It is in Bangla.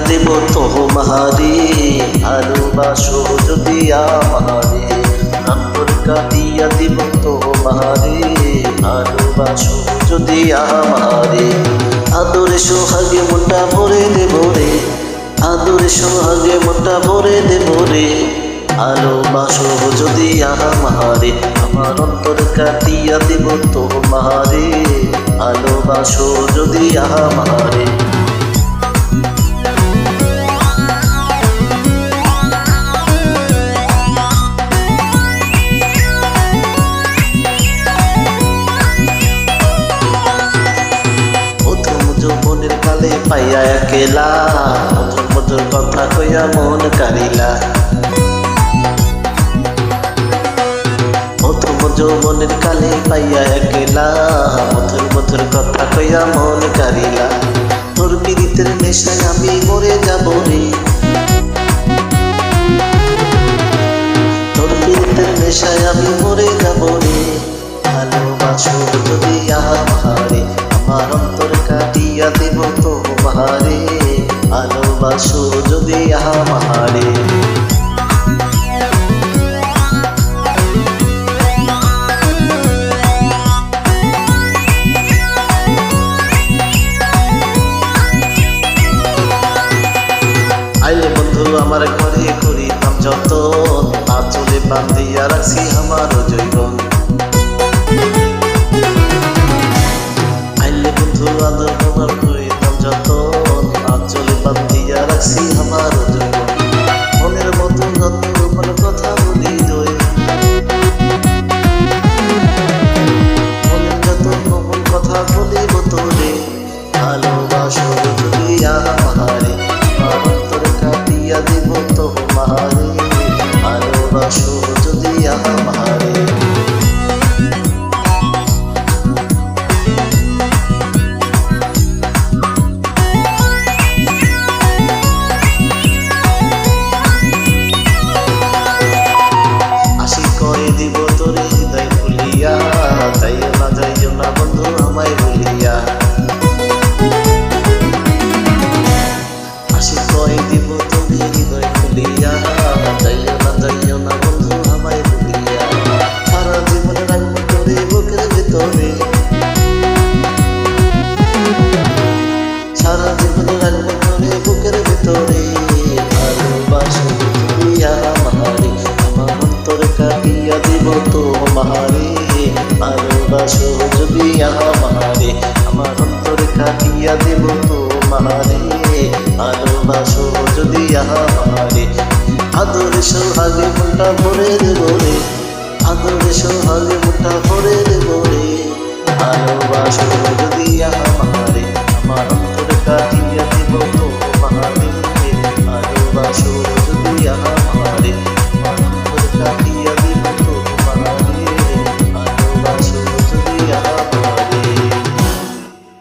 দেব তোমারে, ভালোবাসো যদি আমারে। অন্তর কাঁদিয়া দেব তোমারে, ভালোবাসো যদি আমারে। আদরে সোহাগে মনটা ভরে দেব রে, আদরে সোহাগে মনটা ভরে দেব রে। ভালোবাসো যদি আমারে, আমার অন্তর কাটিয়া দেব তোমারে, ভালোবাসো যদি আমারে। যৌবনের কালে পাইয়া একেলা, মধুর মধুর কথা কইয়া মন কারিলা। প্রথম যৌবনের কালে পাইয়া একেলা, মধুর মধুর কথা কইয়া মন কারিলা। তোর পীড়িতের নেশায় আমি মরে যাব রে, তোর পীড়িতের নেশায় আমি মরে যাব রে। ভালোবাসো যদি আমারে, আমার অন্তর কাটিয়া দেব তোমারে, ভালোবাসো যদি আমারে। আইলে বন্ধু আমার ঘরে করিতাম যতন, আঁচলে বান্ধিয়া রাখছি আমার জৈবন। আইলে বন্ধু আদর আমার করিতাম যতন, আঁচলে বান্ধিয়া রাখছি আমার জৈবন। মনের মতো যত ভালো কথা বলি রয়ে, মনের যত কোমল কথা বলিব তোরে। ভালোবাসো যদি আমারে, আমার অন্তর কাটিয়া দেব তোমারে, ভালোবাসো যদি আমারে। আশি করে দিব তোরে হৃদয় খুলিয়া, যাইও না বন্ধু আমায় ভুলিয়া। আশি করে দিব তোরে হৃদয় খুলিয়া, যাইও না বন্ধু আমায় ভুলিয়া। সারা জীবন রাখবো তোরে বুকের ভেতরে, সারা জীবন রাখবো তোরে বুকের ভেতরে। ভালোবাসো যদি আমারে, আমার অন্তর কাটিয়া দেব তোমারে, ভালোবাসো যদি আমারে, আমার অন্তর কাটিয়া দেব তোমারে, ভালোবাসো যদি আমারে। আদরে সোহাগে মনটা ভরে দেব রে, আদরে সোহাগে মনটা ভরে দেব রে। ভালোবাসো যদি আমারে, আমার অন্তর